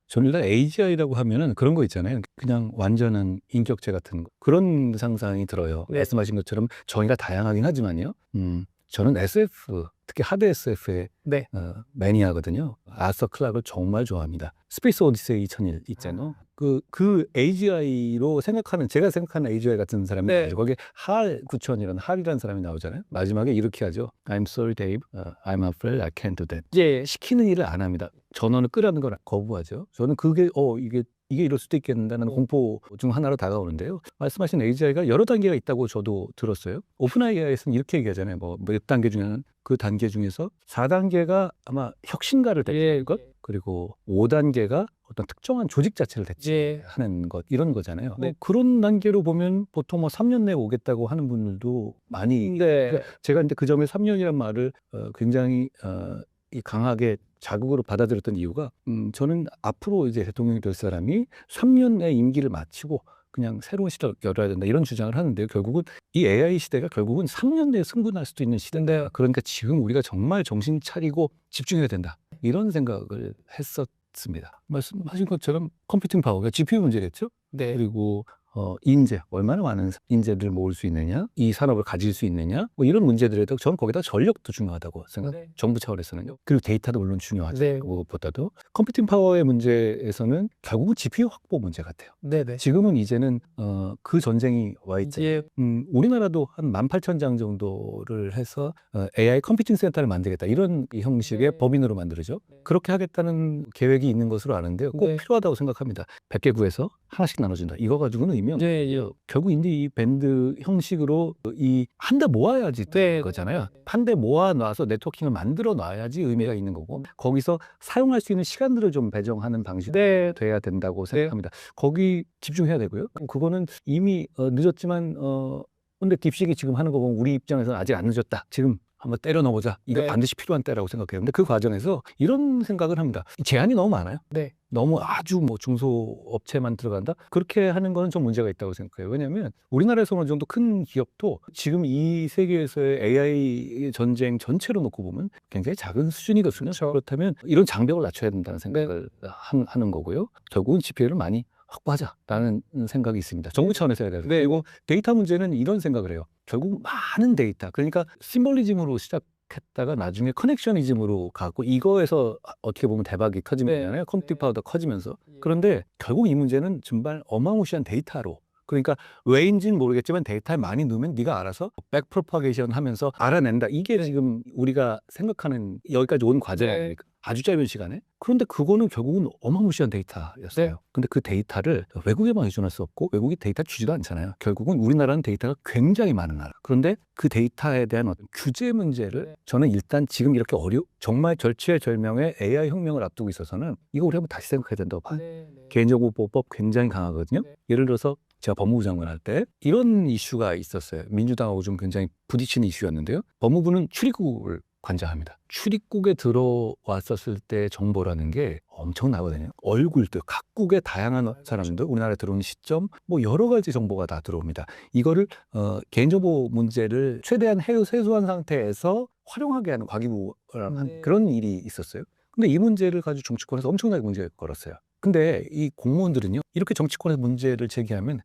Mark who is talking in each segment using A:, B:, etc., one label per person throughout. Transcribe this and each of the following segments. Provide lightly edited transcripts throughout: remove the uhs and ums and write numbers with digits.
A: 저는 일단 AGI라고 하면은 그런 거 있잖아요. 그냥 완전한 인격체 같은 거. 그런 상상이 들어요.
B: 네.
A: 말씀하신 것처럼 정의가 다양하긴 하지만요. 저는 SF, 특히 하드 SF의
B: 네.
A: 매니아거든요. 아서 클락을 정말 좋아합니다. 스페이스 오디세이 2001 있잖아요. 그 AGI로 생각하는, 제가 생각하는 AGI 같은 사람이
B: 네.
A: 나오죠. 거기에 할 9000이라는 할이라는 사람이 나오잖아요. 마지막에 이렇게 하죠. I'm sorry, Dave. I'm afraid I can't do that.
B: 예.
A: 시키는 일을 안 합니다. 전원을 끄라는 걸 거부하죠. 저는 그게 이게 이럴 수도 있겠는다는 공포 중 하나로 다가오는데요. 말씀하신 AGI가 여러 단계가 있다고 저도 들었어요. 오픈 AI에서는 이렇게 얘기하잖아요. 뭐 몇 단계 중에는 그 단계 중에서 4단계가 아마 혁신가를 대체하는 것, 그리고 5단계가 어떤 특정한 조직 자체를 대체하는 것, 이런 거잖아요.
B: 네.
A: 그런 단계로 보면 보통 뭐 3년 내에 오겠다고 하는 분들도 많이
B: 네.
A: 제가 근데 그 점에 3년이란 말을 굉장히 이 강하게 자극으로 받아들였던 이유가 저는 앞으로 이제 대통령이 될 사람이 3년의 임기를 마치고 그냥 새로운 시대를 열어야 된다, 이런 주장을 하는데요. 결국은 이 AI 시대가 결국은 3년 내에 승분할 수도 있는 시대인데, 그러니까 지금 우리가 정말 정신 차리고 집중해야 된다, 이런 생각을 했었습니다. 말씀하신 것처럼 컴퓨팅 파워가 GPU 문제겠죠.
B: 네.
A: 그리고 인재, 얼마나 많은 인재들을 모을 수 있느냐, 이 산업을 가질 수 있느냐, 뭐 이런 문제들에도 저는 거기다 전력도 중요하다고 생각해요.
B: 네.
A: 정부 차원에서는요. 그리고 데이터도 물론 중요하죠.
B: 네.
A: 그것보다도 컴퓨팅 파워의 문제에서는 결국은 GPU 확보 문제 같아요.
B: 네네.
A: 지금은 이제는 그 전쟁이 와 있죠.
B: 예.
A: 우리나라도 한 18,000장 정도를 해서 AI 컴퓨팅 센터를 만들겠다, 이런 형식의
B: 네.
A: 법인으로 만들어죠. 그렇게 하겠다는 계획이 있는 것으로 아는데요. 꼭
B: 네.
A: 필요하다고 생각합니다. 100개 구해서 하나씩 나눠준다, 이거 가지고는 의미 없는
B: 예.
A: 거예요. 결국 이 밴드 형식으로 이 한 대 모아야지
B: 네.
A: 거잖아요. 한 대 모아 놔서 네트워킹을 만들어 놔야지 의미가 있는 거고, 거기서 사용할 수 있는 시간들을 좀 배정하는 방식이
B: 네.
A: 돼야 된다고 생각합니다. 거기 집중해야 되고요. 그거는 이미 늦었지만 근데 딥식이 지금 하는 거 보면 우리 입장에서는 아직 안 늦었다, 지금 한번 때려 넣어보자, 이거
B: 네.
A: 반드시 필요한 때라고 생각해요. 근데 그 과정에서 이런 생각을 합니다. 제한이 너무 많아요.
B: 네.
A: 너무 아주 뭐 중소업체만 들어간다? 그렇게 하는 거는 좀 문제가 있다고 생각해요. 왜냐하면 우리나라에서 어느 정도 큰 기업도 지금 이 세계에서의 AI 전쟁 전체로 놓고 보면 굉장히 작은 수준이거든요.
B: 그렇죠.
A: 그렇다면 이런 장벽을 낮춰야 된다는 생각을 하는 거고요. 결국은 GPU를 많이 확보하자라는 생각이 있습니다. 정부 차원에서 해야 돼요.
B: 네.
A: 그리고 데이터 문제는 이런 생각을 해요. 결국 많은 데이터, 그러니까 심볼리즘으로 시작했다가 나중에 커넥셔니즘으로 가고, 이거에서 어떻게 보면 대박이 터지잖아요. 컴퓨팅 파워가 커지면서. 그런데 결국 이 문제는 정말 어마무시한 데이터로, 그러니까 왜인지는 모르겠지만 데이터에 많이 넣으면 네가 알아서 백 프로파게이션 하면서 알아낸다, 이게 지금 우리가 생각하는 여기까지 온 과정 아닙니까? 아주 짧은 시간에. 그런데 그거는 결국은 어마무시한 데이터였어요.
B: 네.
A: 근데 그 데이터를 외국에만 의존할 수 없고, 외국이 데이터 주지도 않잖아요. 결국은 우리나라는 데이터가 굉장히 많은 나라. 그런데 그 데이터에 대한 어떤 규제 문제를 저는 일단 지금 이렇게 정말 절체절명의 AI 혁명을 앞두고 있어서는 이거 우리 한번 다시 생각해야 된다고 봐요. 개인정보 보호법 굉장히 강하거든요. 예를 들어서 제가 법무부 장관 할 때 이런 이슈가 있었어요. 민주당하고 좀 굉장히 부딪히는 이슈였는데요. 법무부는 출입국을 관장합니다. 출입국에 들어왔었을 때 정보라는 게 엄청나거든요. 얼굴들, 각국의 다양한 사람들, 우리나라에 들어오는 시점, 뭐 여러 가지 정보가 다 들어옵니다. 이거를 개인정보 문제를 최대한 세수한 상태에서 활용하게 하는 과기부랑 그런 일이 있었어요. 근데 이 문제를 가지고 정치권에서 엄청나게 문제를 걸었어요. 근데 이 공무원들은요, 이렇게 정치권에서 문제를 제기하면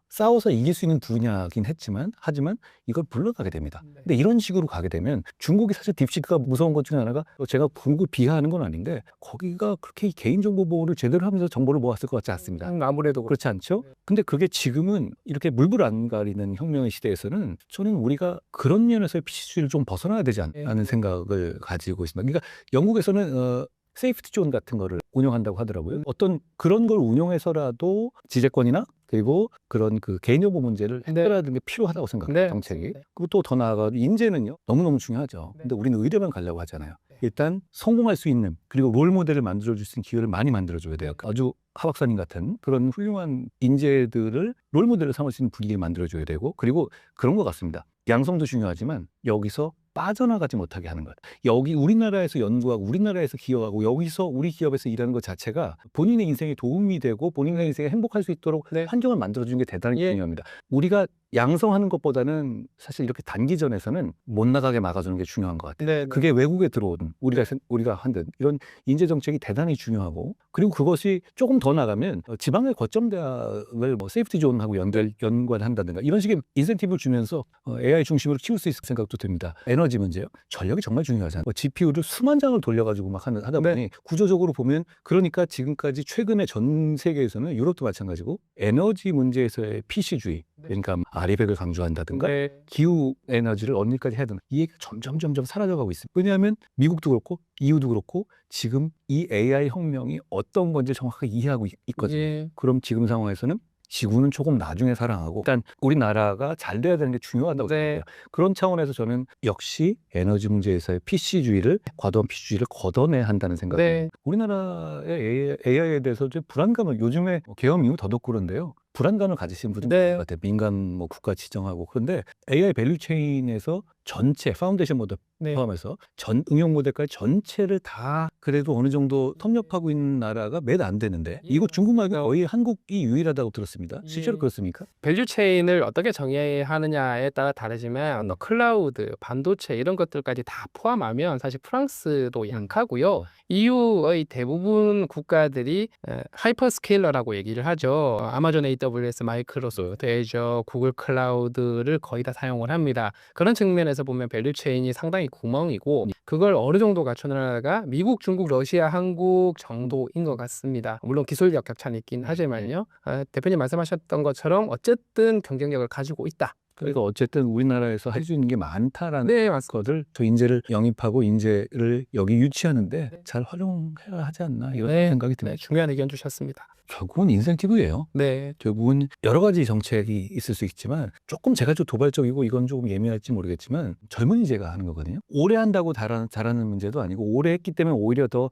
A: 싸워서 이길 수 있는 분야긴 하지만 이걸 물러가게 됩니다. 근데 이런 식으로 가게 되면 중국이 사실 딥시크가 무서운 것 중에 하나가, 제가 중국을 비하하는 건 아닌데 거기가 그렇게 개인정보 보호를 제대로 하면서 정보를 모았을 것 같지 않습니다.
B: 아무래도
A: 그렇지 않죠? 근데 그게 지금은 이렇게 물불 안 가리는 혁명의 시대에서는 저는 우리가 그런 면에서의 피시주의를 좀 벗어나야 되지 않는 생각을 가지고 있습니다. 그러니까 영국에서는 세이프티 존 같은 거를 운영한다고 하더라고요. 어떤 그런 걸 운영해서라도 지재권이나 그리고 그런 그 개인정보 문제를 해결하는 게 필요하다고 생각해요. 정책이. 그리고 또 더 나아가 인재는요, 너무너무 중요하죠. 근데 우리는 의대만 가려고 하잖아요. 일단 성공할 수 있는, 그리고 롤 모델을 만들어줄 수 있는 기회를 많이 만들어줘야 돼요. 아주 하 박사님 같은 그런 훌륭한 인재들을 롤 모델로 삼을 수 있는 분위기를 만들어줘야 되고, 그리고 그런 것 같습니다. 양성도 중요하지만 여기서 빠져나가지 못하게 하는 것. 여기 우리나라에서 연구하고 우리나라에서 기여하고 여기서 우리 기업에서 일하는 것 자체가 본인의 인생에 도움이 되고 본인의 인생에 행복할 수 있도록 환경을 만들어주는 게 대단히 중요합니다. 우리가 양성하는 것보다는 사실 이렇게 단기전에서는 못 나가게 막아주는 게 중요한 것 같아요.
B: 네,
A: 그게 외국에 들어오든 우리가 한든 이런 인재 정책이 대단히 중요하고, 그리고 그것이 조금 더 나가면 지방의 거점 대학을 뭐 세이프티 존하고 연관한다든가 이런 식의 인센티브를 주면서 AI 중심으로 키울 수 있을 생각도 듭니다. 에너지 문제요. 전력이 정말 중요하잖아요. GPU를 수만 장을 돌려가지고 막 하다 보니
B: 네.
A: 구조적으로 보면, 그러니까 지금까지 최근에 전 세계에서는 유럽도 마찬가지고 에너지 문제에서의 PC주의, 그러니까 아리백을 강조한다든가
B: 네.
A: 기후 에너지를 언제까지 해야 되나, 이 얘기가 점점 사라져가고 있습니다. 왜냐하면 미국도 그렇고 EU도 그렇고 지금 이 AI 혁명이 어떤 건지 정확하게 이해하고 있거든요.
B: 예.
A: 그럼 지금 상황에서는 지구는 조금 나중에 사랑하고 일단 우리나라가 잘 돼야 되는 게 중요하다고
B: 네.
A: 생각해요. 그런 차원에서 저는 역시 에너지 문제에서의 PC주의를, 과도한 PC주의를 걷어내야 한다는 생각이
B: 네.
A: 듭니다. 우리나라의 AI에 대해서 좀 불안감을, 요즘에 계엄 이후 더더욱 그런데요, 불안감을 가지신 분들이
B: 네.
A: 있는 것 같아요. 민간 뭐 국가 지정하고. 그런데 AI 밸류 체인에서 전체 파운데이션 모델
B: 네.
A: 포함해서 전 응용 모델까지 전체를 다 그래도 어느 정도 섭렵하고 있는 나라가 몇 안 되는데, 이거 중국 말고 거의 한국이 유일하다고 들었습니다. 실제로 그렇습니까?
B: 밸류 체인을 어떻게 정의하느냐에 따라 다르지만 클라우드, 반도체 이런 것들까지 다 포함하면 사실 프랑스도 약하고요. EU의 대부분 국가들이 하이퍼스케일러라고 얘기를 하죠. 아마존 AWS, 마이크로소프트, 애저, 구글 클라우드를 거의 다 사용을 합니다. 그런 측면에서 보면 밸류 체인이 상당히 구멍이고, 그걸 어느 정도 갖춰나가가 미국, 중국, 러시아, 한국 정도인 것 같습니다. 물론 기술력 격차는 있긴 하지만요. 대표님 말씀하셨던 것처럼 어쨌든 경쟁력을 가지고 있다.
A: 그래서 어쨌든 우리나라에서 할 수 있는 게 많다라는
B: 네, 맞습니다.
A: 것을, 저 인재를 영입하고 인재를 여기 유치하는데 잘 활용해야 하지 않나, 이런 생각이 듭니다.
B: 네, 중요한 의견 주셨습니다.
A: 결국은 인센티브예요.
B: 네.
A: 결국은 여러 가지 정책이 있을 수 있지만, 조금 제가 좀 도발적이고 이건 조금 예민할지 모르겠지만 젊은 인재가 하는 거거든요. 오래 한다고 잘하는 문제도 아니고, 오래 했기 때문에 오히려 더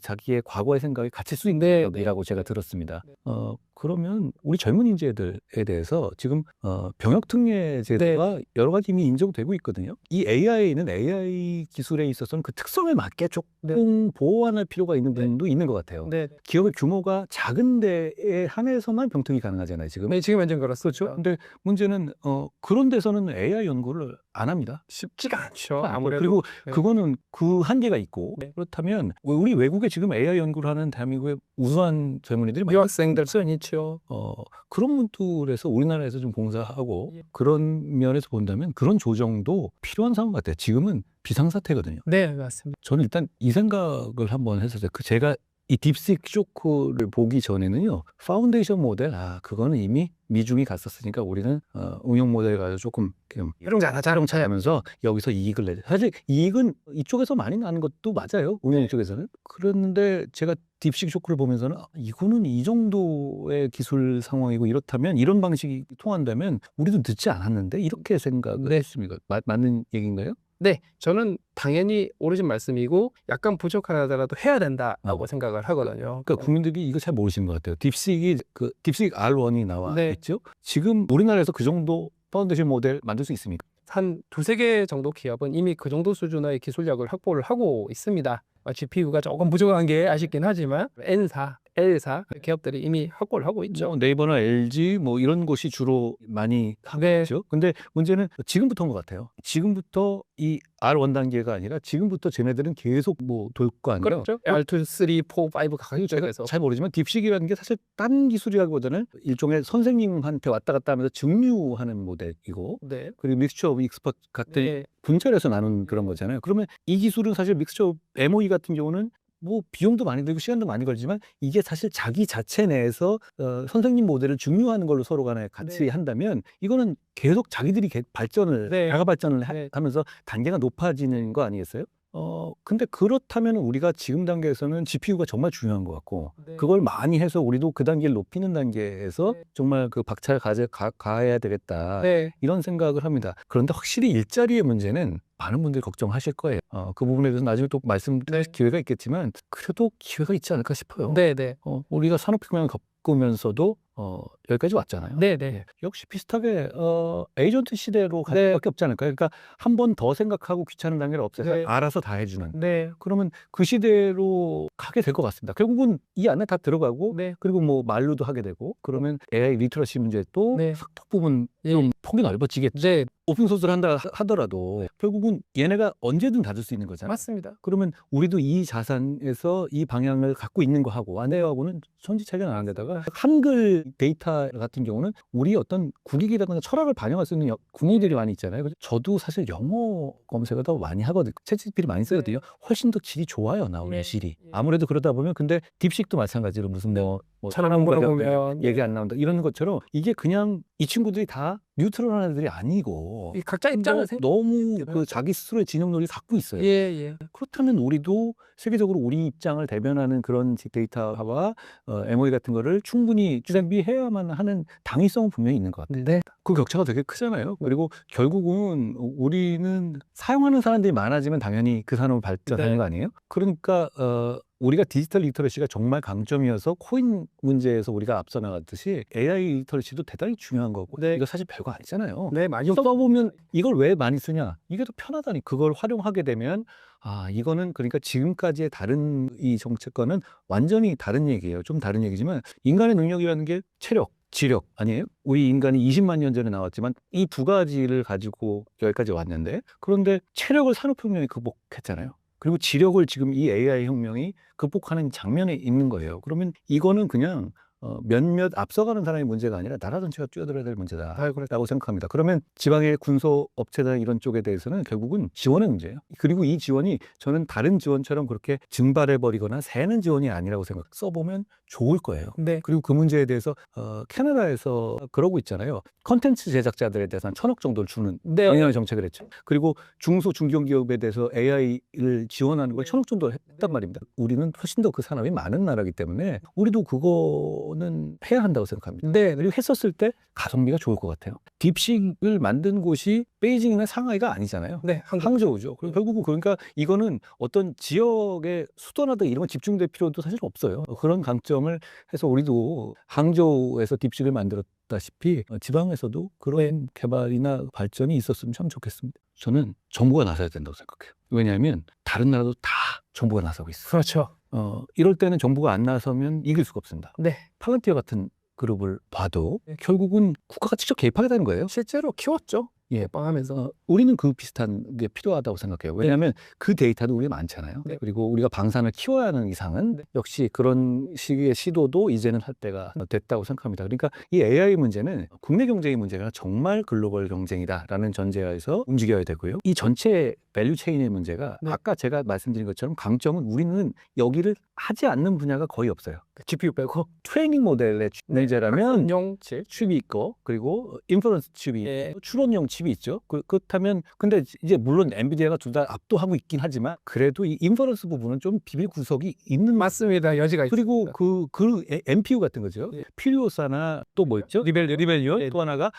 A: 자기의 과거의 생각이 갇힐 수 있는 일이라고 제가 들었습니다. 그러면 우리 젊은 인재들에 대해서 지금 병역특례 제도가 여러 가지 이미 인정되고 있거든요. 이 AI는 AI 기술에 있어서는 그 특성에 맞게 조금 보완할 필요가 있는 부분도 있는 것 같아요.
B: 네.
A: 기업의 규모가 작은 데에 한해서만 병특이 가능하잖아요, 지금.
B: 네, 지금 현재는 그렇습니다.
A: 그렇죠. 근데 문제는 그런 데서는 AI 연구를 안 합니다.
B: 쉽지가 않죠.
A: 아무래도. 그리고 그거는 그 한계가 있고, 그렇다면 우리 외국에 지금 AI 연구를 하는 대한민국의 우수한 젊은이들이 많이
B: 유학생들 있죠.
A: 그런 분들에서 우리나라에서 좀 봉사하고, 그런 면에서 본다면 그런 조정도 필요한 상황 같아요. 지금은 비상사태거든요.
B: 네, 맞습니다.
A: 저는 일단 이 생각을 한번 했었어요. 제가 이 딥시크 쇼크를 보기 전에는요, 파운데이션 모델, 그거는 이미 미중이 갔었으니까 우리는 응용 모델 가지고 조금 자동차 하면서 여기서 이익을 내자. 사실 이익은 이쪽에서 많이 나는 것도 맞아요, 응용 쪽에서는. 그런데 제가 딥시크 쇼크를 보면서는 이거는 이 정도의 기술 상황이고, 이렇다면 이런 방식이 통한다면 우리도 늦지 않았는데, 이렇게 생각을 했습니다. 맞는 얘기인가요?
B: 네, 저는 당연히 옳으신 말씀이고 약간 부족하더라도 해야 된다라고 생각을 하거든요.
A: 그러니까 국민들이 이거 잘 모르시는 것 같아요. 딥시크 R1이 나와 있죠. 지금 우리나라에서 그 정도 파운데이션 모델 만들 수 있습니까?
B: 한 두세 개 정도 기업은 이미 그 정도 수준의 기술력을 확보를 하고 있습니다. GPU가 조금 부족한 게 아쉽긴 하지만 N사, L사 기업들이 이미 확보를 하고 있죠.
A: 네이버나 LG 뭐 이런 곳이 주로 많이 하고 있죠. 근데 문제는 지금부터인 것 같아요. 지금부터 이 R1 단계가 아니라 지금부터 쟤네들은 계속 뭐 돌 거 아니에요.
B: 그렇죠. R2, 3, 4, 5 가격제가 해서
A: 잘 모르지만 딥시크라는 게 사실 딴 기술이라기보다는 일종의 선생님한테 왔다 갔다 하면서 증류하는 모델이고, 그리고 믹스처 오브 익스퍼트 같은 분절해서 나눈 그런 거잖아요. 그러면 이 기술은 사실 믹스처 MOE 같은 경우는 뭐 비용도 많이 들고 시간도 많이 걸리지만, 이게 사실 자기 자체 내에서 선생님 모델을 증류하는 걸로 서로 간에 같이 한다면, 이거는 계속 자기들이 발전을 자가 발전을 하면서 단계가 높아지는 거 아니겠어요? 근데 그렇다면 우리가 지금 단계에서는 GPU가 정말 중요한 것 같고, 그걸 많이 해서 우리도 그 단계를 높이는 단계에서 정말 그 박차를 가해야 되겠다, 이런 생각을 합니다. 그런데 확실히 일자리의 문제는 많은 분들이 걱정하실 거예요. 그 부분에 대해서 나중에 또 말씀드릴 기회가 있겠지만, 그래도 기회가 있지 않을까 싶어요. 우리가 산업혁명을 겪으면서도 여기까지 왔잖아요.
B: 네네.
A: 역시 비슷하게 에이전트 시대로 갈
B: 네.
A: 수밖에 없지 않을까요? 그러니까 한 번 더 생각하고 귀찮은 단계를 없애서
B: 네.
A: 알아서 다 해주는.
B: 네.
A: 그러면 그 시대로 가게 될 것 같습니다. 결국은 이 안에 다 들어가고
B: 네.
A: 그리고 뭐 말로도 하게 되고 그러면 AI 리터러시 문제도
B: 네.
A: 탁 부분
B: 예.
A: 좀 폭이 넓어지겠죠.
B: 네.
A: 오픈소스를 한다 하더라도 결국은 얘네가 언제든 닫을 수 있는 거잖아요.
B: 맞습니다.
A: 그러면 우리도 이 자산에서 이 방향을 갖고 있는 거하고 안 돼하고는 천지차이가 나는 데다가 한글 데이터 같은 경우는 우리 어떤 국익이라든가 철학을 반영할 수 있는 국민들이 많이 있잖아요. 그래서 저도 사실 영어 검색을 더 많이 하거든요. 챗GPT를 많이 쓰거든요. 훨씬 더 질이 좋아요, 나오는
B: 네.
A: 질이. 아무래도 그러다 보면 근데 딥식도 마찬가지로 무슨 뭐
B: 천안 물어보면
A: 얘기 안 나온다 이런 것처럼 이게 그냥 이 친구들이 다 뉴트럴한 애들이 아니고
B: 이 각자 입장을
A: 너무 그 자기 스스로의 진영놀이를 갖고 있어요.
B: 예.
A: 그렇다면 우리도 세계적으로 우리 입장을 대변하는 그런 빅데이터와 MOE 같은 거를 충분히 준비해야만 하는 당위성은 분명히 있는 것 같아요.
B: 네.
A: 그 격차가 되게 크잖아요. 그리고 결국은 우리는 사용하는 사람들이 많아지면 당연히 그 산업은 발전하는
B: 네.
A: 거 아니에요? 그러니까 우리가 디지털 리터러시가 정말 강점이어서 코인 문제에서 우리가 앞서 나갔듯이 AI 리터러시도 대단히 중요한 거고
B: 네.
A: 이거 사실 별거 아니잖아요.
B: 네, 많이
A: 써보면 이걸 왜 많이 쓰냐? 이게 더 편하다니. 그걸 활용하게 되면 이거는 그러니까 지금까지의 다른 이 정책과는 완전히 다른 얘기예요. 좀 다른 얘기지만 인간의 능력이라는 게 체력, 지력 아니에요? 우리 인간이 20만 년 전에 나왔지만 이 두 가지를 가지고 여기까지 왔는데 그런데 체력을 산업혁명이 극복했잖아요. 그리고 지력을 지금 이 AI 혁명이 극복하는 장면에 있는 거예요. 그러면 이거는 그냥 몇몇 앞서가는 사람의 문제가 아니라 나라 전체가 뛰어들어야 될 문제다라고 생각합니다. 그러면 지방의 군소 업체나 이런 쪽에 대해서는 결국은 지원의 문제예요. 그리고 이 지원이 저는 다른 지원처럼 그렇게 증발해버리거나 새는 지원이 아니라고 써보면 좋을 거예요.
B: 네.
A: 그리고 그 문제에 대해서 캐나다에서 그러고 있잖아요. 컨텐츠 제작자들에 대해서 한 1,000억 정도를 주는
B: 네.
A: 영향의 정책을 했죠. 그리고 중소 중견기업에 대해서 AI를 지원하는 걸 1,000억 정도 했단 말입니다. 우리는 훨씬 더 그 산업이 많은 나라이기 때문에 우리도 그거는 해야 한다고 생각합니다.
B: 네.
A: 그리고 했었을 때 가성비가 좋을 것 같아요. 딥식을 만든 곳이 베이징이나 상하이가 아니잖아요.
B: 네.
A: 항저우죠. 그리고 결국은 그러니까 이거는 어떤 지역의 수도라든가 이런 건 집중될 필요도 사실 없어요. 그런 강점을 해서 우리도 항저우에서 딥식을 만들었다시피 지방에서도 그런 개발이나 발전이 있었으면 참 좋겠습니다. 저는 정부가 나서야 된다고 생각해요. 왜냐하면 다른 나라도 다 정부가 나서고 있어요.
B: 그렇죠.
A: 이럴 때는 정부가 안 나서면 이길 수가 없습니다.
B: 네.
A: 팔런티어 같은 그룹을 봐도 결국은 국가가 직접 개입하게 되는 거예요.
B: 실제로 키웠죠.
A: 예.
B: 빵하면서.
A: 우리는 그 비슷한 게 필요하다고 생각해요. 왜냐하면 그 데이터도 우리 많잖아요.
B: 네.
A: 그리고 우리가 방산을 키워야 하는 이상은
B: 네.
A: 역시 그런 식의 시도도 이제는 할 때가 됐다고 생각합니다. 그러니까 이 AI 문제는 국내 경쟁의 문제가 아니라 정말 글로벌 경쟁이다라는 전제하에서 움직여야 되고요. 이 전체 밸류 체인의 문제가
B: 네.
A: 아까 제가 말씀드린 것처럼 강점은 우리는 여기를 하지 않는 분야가 거의 없어요.
B: GPU 빼고.
A: 트레이닝 모델의 문제라면
B: 용칠.
A: 칩이 있고 그리고 인퍼런스 칩이
B: 예.
A: 있고 추론용 칩이 있죠. 그렇다면 근데 이제 물론 엔비디아가 둘 다 압도하고 있긴 하지만 그래도 이 인퍼런스 부분은 좀 비밀 구석이 있는
B: 맞습니다. 여지가 있습니다.
A: 그리고 그 NPU 같은 거죠.
B: 예.
A: 필요사나 또 뭐 있죠? 리벨리온
B: 예.
A: 또 하나가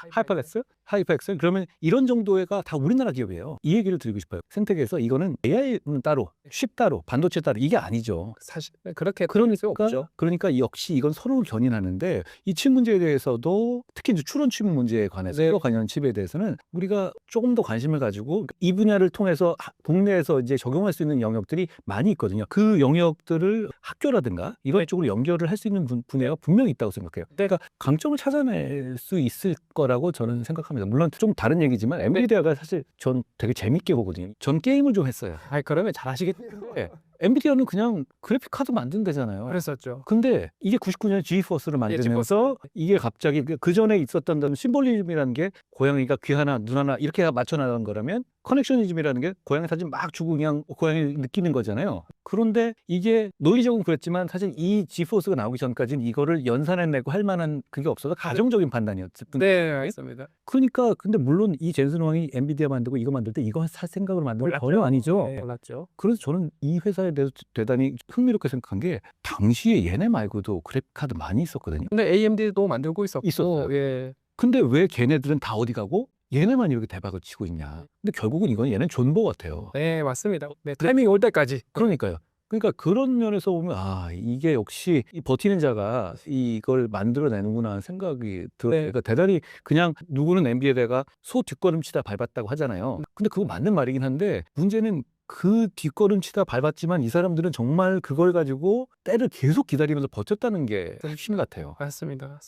A: 하이퍼엑셀 그러면 이런 정도가 다 우리나라 기업이에요. 이 얘기를 드리고 싶어요. 생태계에서 이거는 AI는 따로 칩 따로 반도체 따로 이게 아니죠.
B: 사실 그렇게 그럴 수 없죠.
A: 그러니까 역시 이건 서로 견인하는데 이 칩 문제에 대해서도 특히 이제 추론 칩 문제에 관해서
B: 네.
A: 관련 칩에 대해서는 우리가 조금 더 관심을 가지고 이 분야를 통해서 국내에서 이제 적용할 수 있는 영역들이 많이 있거든요. 그 영역들을 학교라든가 이런 쪽으로 연결을 할 수 있는 분야가 분명히 있다고 생각해요. 그러니까 강점을 찾아낼 수 있을 거라고 저는 생각합니다. 물론 좀 다른 얘기지만 엔비디아가 사실 전 되게 재밌게 보거든요. 전 게임을 좀 했어요.
B: 그러면 잘하시겠네.
A: 네. 엔비디아는 그냥 그래픽 카드 만든 데잖아요.
B: 그랬었죠.
A: 근데 이게 99년에 지포스를 만들면서 이게 갑자기 그 전에 있었던 심볼리즘이라는 게 고양이가 귀 하나 눈 하나 이렇게 맞춰 나가는 거라면 커넥셔니즘이라는 게 고양이 사진 막 주고 그냥 고양이 느끼는 거잖아요. 그런데 이게 논리적은 그랬지만 사실 이 지포스가 나오기 전까지는 이거를 연산해내고 할 만한 그게 없어서 가정적인 판단이었을 뿐.
B: 네, 알겠습니다.
A: 그러니까 근데 물론 이 젠슨 황이 엔비디아 만들고 이거 만들 때 이거 살 생각으로 만든 건 전혀 아니죠.
B: 네, 몰랐죠.
A: 그래서 저는 이 회사에 대해서 대단히 흥미롭게 생각한 게 당시에 얘네 말고도 그래픽 카드 많이 있었거든요.
B: 근데 AMD도 만들고 있었고.
A: 있었어요.
B: 예.
A: 근데 왜 걔네들은 다 어디 가고 얘네만 이렇게 대박을 치고 있냐. 근데 결국은 이건 얘는 존버 같아요.
B: 네, 맞습니다. 네, 타이밍이 올 때까지.
A: 그러니까요. 그러니까 그런 면에서 보면 이게 역시 이 버티는 자가 이걸 만들어내는구나 하는 생각이 들어요. 그러니까 대단히 그냥 누구는 NBA에다가 소 뒷걸음치다 밟았다고 하잖아요. 근데 그거 맞는 말이긴 한데 문제는 그 뒷걸음치다 밟았지만 이 사람들은 정말 그걸 가지고 때를 계속 기다리면서 버텼다는 게 핵심 같아요.
B: 맞습니다.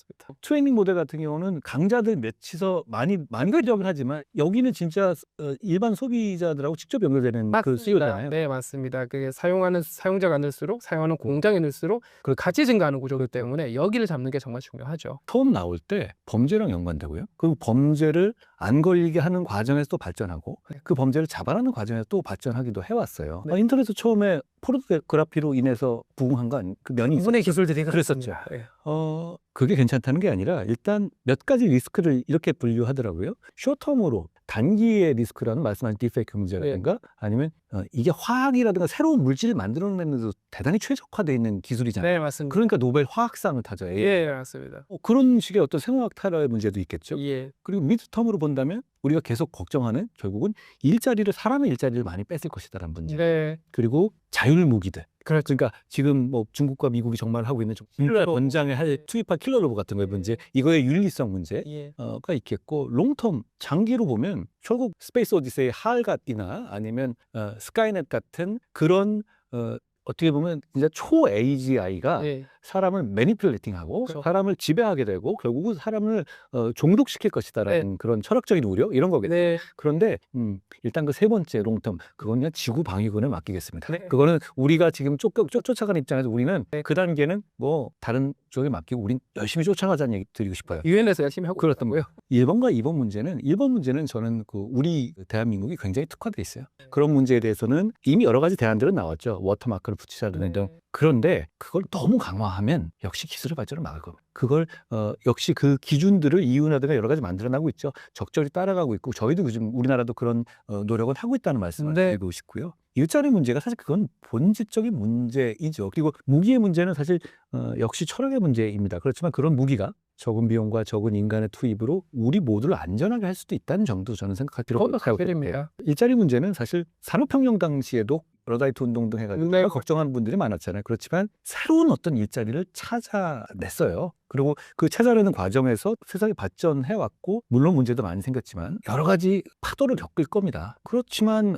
A: 트레이닝 모델 같은 경우는 강자들 몇이서 많이 만들어지긴 하지만 여기는 진짜 일반 소비자들하고 직접 연결되는 그 수요잖아요.
B: 네, 맞습니다. 그게 사용하는 사용자가 늘수록 사용하는 공장이 늘수록 그 가치 증가하는 구조이기 때문에 여기를 잡는 게 정말 중요하죠.
A: 처음 나올 때 범죄랑 연관되고요. 그 범죄를 안 걸리게 하는 과정에서 또 발전하고 그 범죄를 잡아내는 과정에서 또 발전하기도 해왔어요.
B: 네.
A: 인터넷에서 처음에 포르노그래피로 인해서 부흥한 건 그 면이
B: 부분의 기술들이
A: 그랬었죠.
B: 네.
A: 그게 괜찮다는 게 아니라 일단 몇 가지 리스크를 이렇게 분류하더라고요. 쇼텀으로 단기의 리스크라는 말씀하신 딥페이크 문제라든가 아니면 이게 화학이라든가 새로운 물질을 만들어내는 데도 대단히 최적화되어 있는 기술이잖아요.
B: 네, 맞습니다.
A: 그러니까 노벨 화학상을 타죠.
B: 예, 맞습니다.
A: 그런 식의 어떤 생화학 탈화의 문제도 있겠죠.
B: 예.
A: 그리고 미드텀으로 본다면 우리가 계속 걱정하는 결국은 사람의 일자리를 많이 뺏을 것이다라는 문제.
B: 네.
A: 그리고 자율 무기들.
B: 그렇죠.
A: 그러니까 지금 뭐 중국과 미국이 정말 하고 있는 킬러 권장에 투입할 킬러 로봇 같은 거의 문제, 이거의 윤리성 문제가
B: 예.
A: 있겠고, 롱텀 장기로 보면 결국 스페이스 오디세이 할갓이나 아니면 스카이넷 같은 그런 어떻게 보면 진짜 초 AGI가
B: 예.
A: 사람을 매니플레이팅하고
B: 그렇죠.
A: 사람을 지배하게 되고 결국은 사람을 중독시킬 것이다라는 그런 철학적인 우려 이런 거겠죠.
B: 네.
A: 그런데 일단 그 세 번째 롱텀 그건 그냥 지구 방위군에 맡기겠습니다.
B: 네.
A: 그거는 우리가 지금 쫓아가는 입장에서 우리는 그 단계는 뭐 다른 쪽에 맡기고 우린 열심히 쫓아가자는 얘기 드리고 싶어요.
B: 유엔에서 열심히 하고
A: 그렇던
B: 있고요.
A: 1번과 2번 문제는 저는 우리 대한민국이 굉장히 특화돼 있어요. 그런 문제에 대해서는 이미 여러 가지 대안들은 나왔죠. 워터마크를 붙이자는 등. 그런데 그걸 너무 강화하면 역시 기술의 발전을 막을 겁니다. 그걸 역시 그 기준들을 이윤하든가 여러 가지 만들어나고 있죠. 적절히 따라가고 있고 저희도 요즘 우리나라도 그런 노력은 하고 있다는 말씀을 드리고 싶고요. 일자리 문제가 사실 그건 본질적인 문제이죠. 그리고 무기의 문제는 사실 역시 철학의 문제입니다. 그렇지만 그런 무기가 적은 비용과 적은 인간의 투입으로 우리 모두를 안전하게 할 수도 있다는 정도 저는 생각할 필요가 있습니다. 일자리 문제는 사실 산업혁명 당시에도 러다이트 운동 등 해가지고 걱정하는 분들이 많았잖아요. 그렇지만 새로운 어떤 일자리를 찾아냈어요. 그리고 그 찾아내는 과정에서 세상이 발전해왔고 물론 문제도 많이 생겼지만 여러 가지 파도를 겪을 겁니다. 그렇지만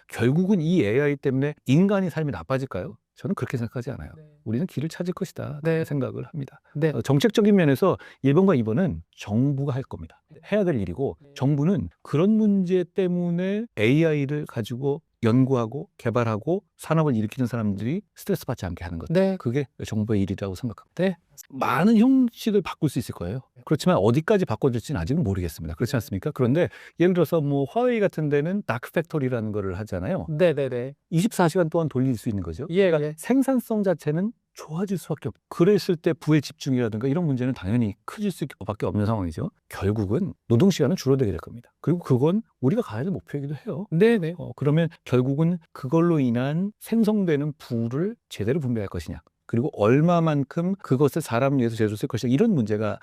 A: 결국은 이 AI 때문에 인간의 삶이 나빠질까요? 저는 그렇게 생각하지 않아요. 우리는 길을 찾을 것이다 생각을 합니다. 정책적인 면에서 1번과 2번은 정부가 할 겁니다. 해야 될 일이고 정부는 그런 문제 때문에 AI를 가지고 연구하고 개발하고 산업을 일으키는 사람들이 스트레스 받지 않게 하는 것. 그게 정부의 일이라고 생각합니다. 많은 형식을 바꿀 수 있을 거예요. 그렇지만 어디까지 바꿔줄지는 아직은 모르겠습니다. 그렇지 않습니까? 그런데 예를 들어서 뭐 화웨이 같은 데는 다크 팩토리라는 거를 하잖아요. 24시간 동안 돌릴 수 있는 거죠. 그러니까 생산성 자체는 좋아질 수밖에 없고 그랬을 때 부의 집중이라든가 이런 문제는 당연히 커질 수밖에 없는 상황이죠. 결국은 노동시간은 줄어들게 될 겁니다. 그리고 그건 우리가 가야 될 목표이기도 해요. 그러면 결국은 그걸로 인한 생성되는 부를 제대로 분배할 것이냐 그리고 얼마만큼 그것을 사람을 위해서 제대로 쓸 것이냐 이런 문제가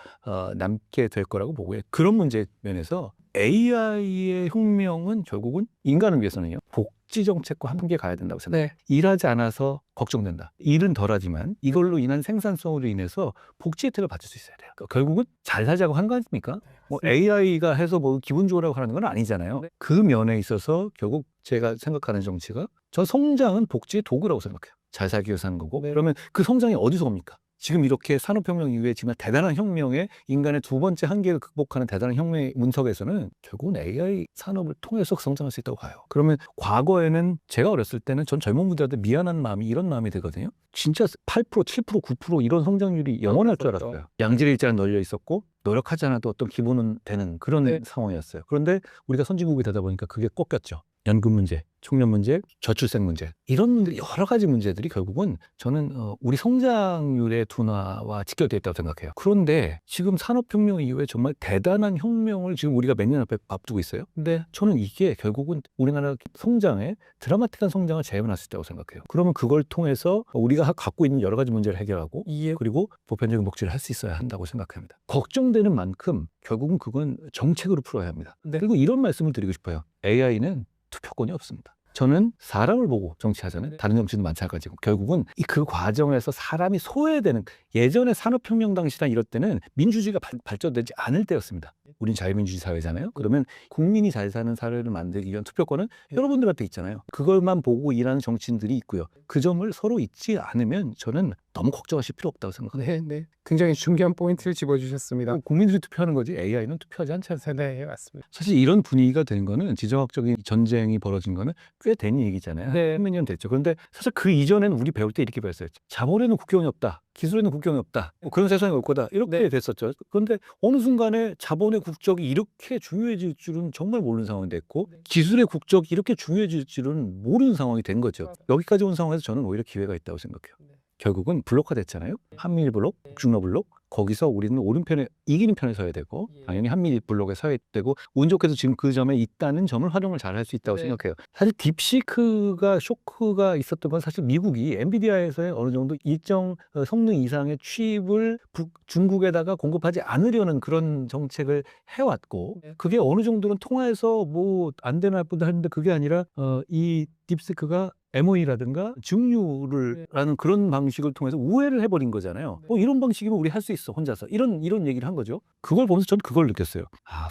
A: 남게 될 거라고 보고요. 그런 문제 면에서 AI의 혁명은 결국은 인간을 위해서는요. 복지 정책과 함께 가야 된다고 생각해요. 일하지 않아서 걱정된다. 일은 덜하지만 이걸로 인한 생산성으로 인해서 복지 혜택을 받을 수 있어야 돼요. 그러니까 결국은 잘 살자고 한 거 아닙니까? 뭐 AI가 해서 뭐 기분 좋으라고 하는 건 아니잖아요. 그 면에 있어서 결국 제가 생각하는 정치가 저 성장은 복지의 도구라고 생각해요. 잘 살기 위해서 하는 거고 그러면 그 성장이 어디서 옵니까? 지금 이렇게 산업혁명 이후에 정말 대단한 혁명에 인간의 두 번째 한계를 극복하는 대단한 혁명의 문턱에서는 결국은 AI 산업을 통해서 성장할 수 있다고 봐요. 그러면 과거에는 제가 어렸을 때는 전 젊은 분들한테 미안한 마음이 이런 마음이 들거든요. 진짜 8%, 7%, 9% 이런 성장률이 영원할 줄 알았어요. 양질의 일자리는 널려 있었고 노력하지 않아도 어떤 기본은 되는 그런 상황이었어요. 그런데 우리가 선진국이 되다 보니까 그게 꺾였죠. 연금 문제, 청년 문제, 저출생 문제 이런 문제 여러 가지 문제들이 결국은 저는 우리 성장률의 둔화와 직결되어 있다고 생각해요. 그런데 지금 산업혁명 이후에 정말 대단한 혁명을 지금 우리가 몇 년 앞에 앞두고 있어요. 저는 이게 결국은 우리나라 성장에 드라마틱한 성장을 재현할 수 있다고 생각해요. 그러면 그걸 통해서 우리가 갖고 있는 여러 가지 문제를 해결하고 그리고 보편적인 복지를 할 수 있어야 한다고 생각합니다. 걱정되는 만큼 결국은 그건 정책으로 풀어야 합니다. 그리고 이런 말씀을 드리고 싶어요. AI는 투표권이 없습니다. 저는 사람을 보고 정치하잖아요. 다른 정치도 마찬가지고 결국은 그 과정에서 사람이 소외되는 예전에 산업혁명 당시나 이럴 때는 민주주의가 발전되지 않을 때였습니다. 우린 자유민주주의 사회잖아요. 그러면 국민이 잘 사는 사회를 만들기 위한 투표권은 여러분들한테 있잖아요. 그걸만 보고 일하는 정치인들이 있고요. 그 점을 서로 잊지 않으면 저는 너무 걱정하실 필요 없다고 생각합니다.
B: 네. 굉장히 중요한 포인트를 짚어주셨습니다.
A: 국민들이 투표하는 거지 AI는 투표하지 않지 않습니까?
B: 네, 맞습니다.
A: 사실 이런 분위기가 되는 거는 지정학적인 전쟁이 벌어진 거는 꽤 된 얘기잖아요.
B: 네.
A: 몇 년 됐죠. 그런데 사실 그 이전에는 우리 배울 때 이렇게 배웠어요. 자본에는 국경이 없다. 기술에는 국경이 없다. 그런 세상이 올 거다. 이렇게
B: 네.
A: 됐었죠. 그런데 어느 순간에 자본의 국적이 이렇게 중요해질 줄은 정말 모르는 상황이 됐고 기술의 국적이 이렇게 중요해질 줄은 모르는 상황이 된 거죠. 여기까지 온 상황에서 저는 오히려 기회가 있다고 생각해요. 결국은 블록화 됐잖아요. 한미일 블록, 북중러 블록. 거기서 우리는 오른편에 이기는 편에 서야 되고 당연히 한미일 블록에 서야 되고 운 좋게도 지금 그 점에 있다는 점을 활용을 잘 할 수 있다고 생각해요. 사실 딥시크가 쇼크가 있었던 건 사실 미국이 엔비디아에서의 어느 정도 일정 성능 이상의 칩을 중국에다가 공급하지 않으려는 그런 정책을 해왔고 그게 어느 정도는 통화해서 뭐 안 되나 할 뻔도 했는데 그게 아니라 이 딥시크가 MOE라든가 증류라는 그런 방식을 통해서 우회를 해버린 거잖아요. 이런 방식이면 우리 할 수 있어 혼자서 이런 얘기를 한 거죠. 그걸 보면서 저는 그걸 느꼈어요.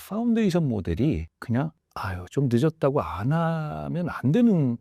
A: 파운데이션 모델이 그냥 좀 늦었다고 안 하면 안 되는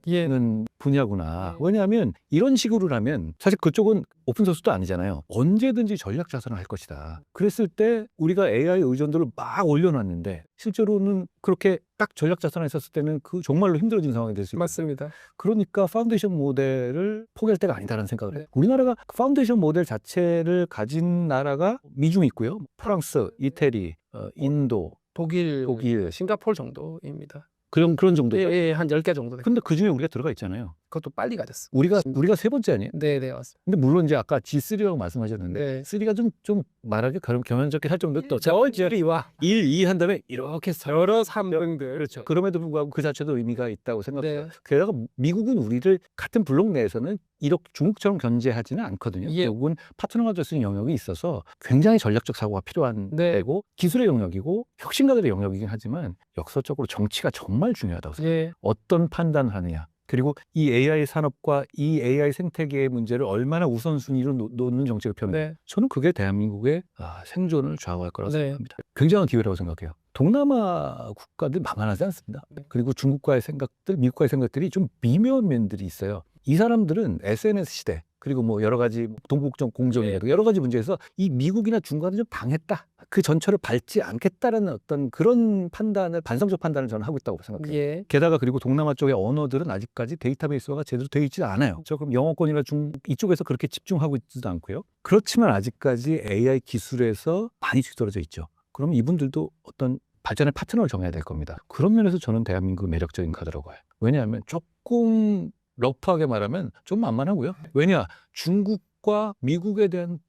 A: 분야구나. 왜냐하면 이런 식으로 하면 사실 그쪽은 오픈소스도 아니잖아요. 언제든지 전략 자산을 할 것이다. 그랬을 때 우리가 AI 의존도를 막 올려놨는데 실제로는 그렇게 딱 전략 자산을 했었을 때는 그 정말로 힘들어진 상황이 될 수 있어요.
B: 맞습니다.
A: 그러니까 파운데이션 모델을 포기할 때가 아니다라는 생각을 해요. 우리나라가 파운데이션 모델 자체를 가진 나라가 미중 있고요. 프랑스, 이태리, 인도,
B: 독일,
A: 독일,
B: 싱가포르 정도입니다.
A: 그런 정도죠.
B: 한 10개 정도 돼요.
A: 근데 그 중에 우리가 들어가 있잖아요.
B: 그것도 빨리 가졌어요.
A: 우리가 세 번째 아니에요?
B: 네, 맞습니다.
A: 근데 물론 이제 아까 G3라고 말씀하셨는데 3가 좀 말하기 겸연쩍게 할 정도 또
B: G3와
A: 1, 2 한 다음에 이렇게
B: 여러 3등들
A: 그렇죠. 그럼에도 불구하고 그 자체도 의미가 있다고 생각해요.
B: 네.
A: 게다가 미국은 우리를 같은 블록 내에서는 이렇게 중국처럼 견제하지는 않거든요. 결국은 파트너가 될 수 있는 영역이 있어서 굉장히 전략적 사고가 필요한 데고 기술의 영역이고 혁신가들의 영역이긴 하지만 역설적으로 정치가 정말 중요하다고 생각해요. 어떤 판단을 하느냐. 그리고 이 AI 산업과 이 AI 생태계의 문제를 얼마나 우선순위로 놓는 정책을 펴는 저는 그게 대한민국의 생존을 좌우할 거라고 생각합니다. 굉장한 기회라고 생각해요. 동남아 국가들 만만하지 않습니다. 그리고 중국과의 생각들, 미국과의 생각들이 좀 미묘한 면들이 있어요. 이 사람들은 SNS 시대 그리고 뭐 여러 가지 동북적 공정이라든가 여러 가지 문제에서 이 미국이나 중국한테 좀 당했다. 그 전철을 밟지 않겠다라는 어떤 그런 판단을 반성적 판단을 저는 하고 있다고 생각해요. 게다가 그리고 동남아 쪽의 언어들은 아직까지 데이터베이스가 제대로 되어 있지 않아요. 그럼 영어권이나 이쪽에서 그렇게 집중하고 있지도 않고요. 그렇지만 아직까지 AI 기술에서 많이 뒤떨어져 있죠. 그럼 이분들도 어떤 발전의 파트너를 정해야 될 겁니다. 그런 면에서 저는 대한민국 매력적인 카드라고 봐요. 왜냐하면 조금 러프하게 말하면 좀 만만하고요. 왜냐? 중국과 미국에 대한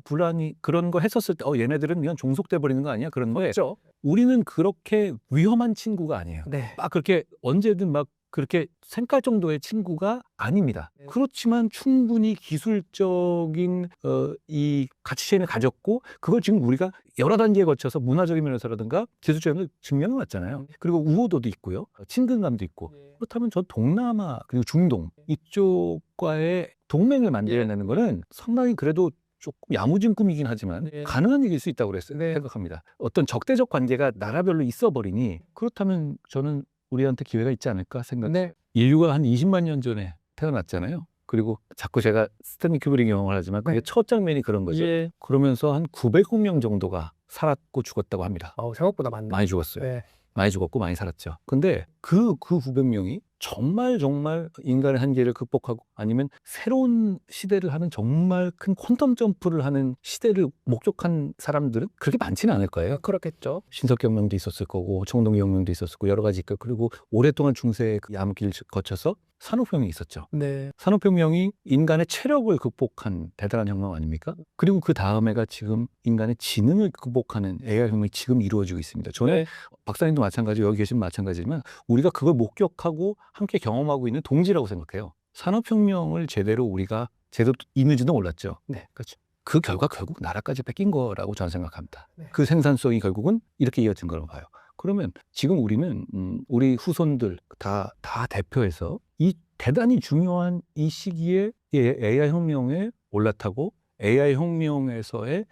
A: 불안이 그런 거 했었을 때 얘네들은 그냥 종속돼 버리는 거 아니야? 그런 거에 우리는 그렇게 위험한 친구가 아니에요. 막 그렇게 언제든 막 그렇게 생각 정도의 친구가 아닙니다. 그렇지만 충분히 기술적인 이 가치 체인을 가졌고 그걸 지금 우리가 여러 단계에 거쳐서 문화적인 면에서라든가 기술적인 증명해 왔잖아요. 그리고 우호도도 있고요. 친근감도 있고 그렇다면 저 동남아 그리고 중동 이쪽과의 동맹을 만들어내는 거는 상당히 그래도 조금 야무진 꿈이긴 하지만 가능한 일일 수 있다고 생각합니다. 어떤 적대적 관계가 나라별로 있어버리니 그렇다면 저는 우리한테 기회가 있지 않을까 생각해요. 인류가 한 20만 년 전에 태어났잖아요. 그리고 자꾸 제가 스탠리 큐브릭 영화를 하지만 그게 첫 장면이 그런 거죠. 그러면서 한 900억 명 정도가 살았고 죽었다고 합니다.
B: 생각보다 많이
A: 죽었어요. 많이 죽었고 많이 살았죠. 근데 그 900명이 정말 인간의 한계를 극복하고 아니면 새로운 시대를 하는 정말 큰 퀀텀 점프를 하는 시대를 목적한 사람들은 그렇게 많지는 않을 거예요.
B: 그렇겠죠.
A: 신석혁명도 있었을 거고 청동기 혁명도 있었을 거고 여러 가지 있고 그리고 오랫동안 중세의 그 야무길 거쳐서 산업혁명이 있었죠. 산업혁명이 인간의 체력을 극복한 대단한 혁명 아닙니까? 그리고 그 다음에가 지금 인간의 지능을 극복하는 AI 혁명이 지금 이루어지고 있습니다. 저는 박사님도 마찬가지고 여기 계신 마찬가지지만 우리가 그걸 목격하고 함께 경험하고 있는 동지라고 생각해요. 산업혁명을 우리가 제대로 이는지는 몰랐죠.
B: 그렇죠.
A: 그 결과 결국 나라까지 뺏긴 거라고 저는 생각합니다. 그 생산성이 결국은 이렇게 이어진 거라고 봐요. 그러면 지금 우리는 우리 후손들 다 대표해서 이 대단히 중요한 이 시기에 AI 혁명에 올라타고 AI 혁명에서의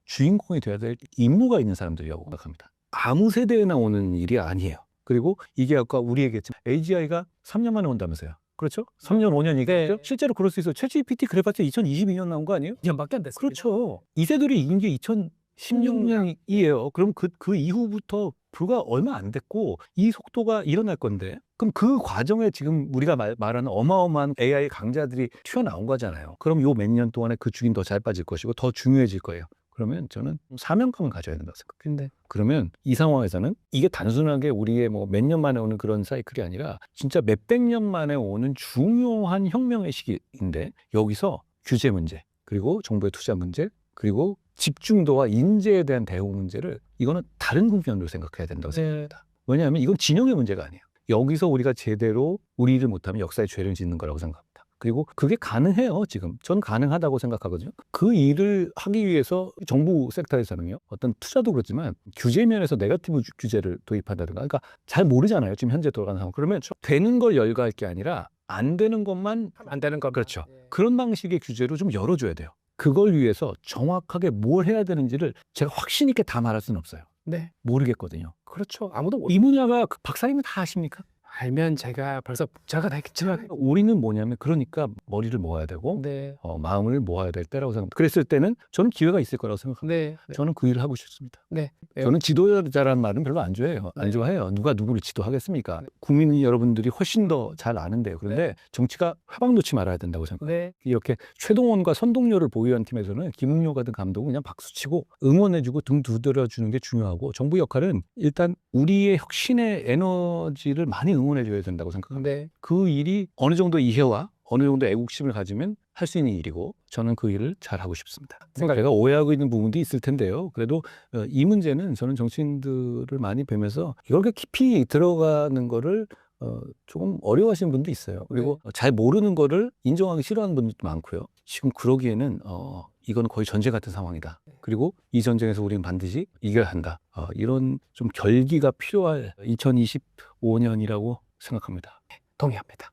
A: 주인공이 되어야 될 임무가 있는 사람들이라고 생각합니다. 아무 세대에나 오는 일이 아니에요. 그리고 이게 아까 우리 얘기했지만 AGI가 3년 만에 온다면서요. 그렇죠? 3년, 5년이겠죠?
B: 네.
A: 실제로 그럴 수 있어요. 챗GPT 그래봤자 2022년 나온 거 아니에요?
B: 2년밖에 안 됐습니다.
A: 그렇죠. 이 세들이 이긴 게 2016년이에요. 그럼 그 이후부터 불과 얼마 안 됐고 이 속도가 일어날 건데 그럼 그 과정에 지금 우리가 말하는 어마어마한 AI 강자들이 튀어나온 거잖아요. 그럼 요 몇 년 동안에 그 죽인 더 잘 빠질 것이고 더 중요해질 거예요. 그러면 저는 사명감을 가져야 된다고 생각해요. 그러면 이 상황에서는 이게 단순하게 우리의 뭐 몇 년 만에 오는 그런 사이클이 아니라 진짜 몇백 년 만에 오는 중요한 혁명의 시기인데 여기서 규제 문제 그리고 정부의 투자 문제 그리고 집중도와 인재에 대한 대우 문제를 이거는 다른 국면으로 생각해야 된다고 생각합니다. 왜냐하면 이건 진영의 문제가 아니에요. 여기서 우리가 제대로 우리 일을 못하면 역사에 죄를 짓는 거라고 생각합니다. 그리고 그게 가능해요. 지금 저는 가능하다고 생각하거든요. 그 일을 하기 위해서 정부 섹터에서는요. 어떤 투자도 그렇지만 규제 면에서 네거티브 규제를 도입한다든가 그러니까 잘 모르잖아요. 지금 현재 돌아가는 상황. 그러면 되는 걸 열거할 게 아니라 안 되는 것만
B: 안 되는 것
A: 그렇죠. 그런 방식의 규제로 좀 열어줘야 돼요. 그걸 위해서 정확하게 뭘 해야 되는지를 제가 확신 있게 다 말할 수는 없어요.
B: 네.
A: 모르겠거든요.
B: 그렇죠. 아무도
A: 이 분야가 박사님은 다 아십니까?
B: 알면 제가 벌써 복자가 됐겠지만
A: 우리는 뭐냐면 그러니까 머리를 모아야 되고
B: 네.
A: 마음을 모아야 될 때라고 생각합니다. 그랬을 때는 저는 기회가 있을 거라고 생각합니다.
B: 네.
A: 저는 그 일을 하고 싶습니다.
B: 네.
A: 저는 지도자라는 말은 별로 안 좋아해요. 안
B: 네.
A: 좋아해요. 누가 누구를 지도하겠습니까? 국민 여러분들이 훨씬 더 잘 아는데요. 그런데 정치가 화방 놓지 말아야 된다고 생각합니다.
B: 네.
A: 이렇게 최동원과 선동열을 보유한 팀에서는 김웅료 같은 감독은 그냥 박수치고 응원해주고 등 두드려주는 게 중요하고 정부 역할은 일단 우리의 혁신의 에너지를 많이 응원해줘야 된다고 생각합니다.
B: 네.
A: 그 일이 어느 정도 이해와 어느 정도 애국심을 가지면 할 수 있는 일이고 저는 그 일을 잘하고 싶습니다. 제가 오해하고 있는 부분도 있을 텐데요. 그래도 이 문제는 저는 정치인들을 많이 뵈면서 이걸 깊이 들어가는 거를 조금 어려워하시는 분도 있어요. 그리고 잘 모르는 거를 인정하기 싫어하는 분들도 많고요. 지금 그러기에는 이건 거의 전쟁 같은 상황이다. 그리고 이 전쟁에서 우리는 반드시 이겨야 한다. 이런 좀 결기가 필요할 2025년이라고 생각합니다.
B: 동의합니다.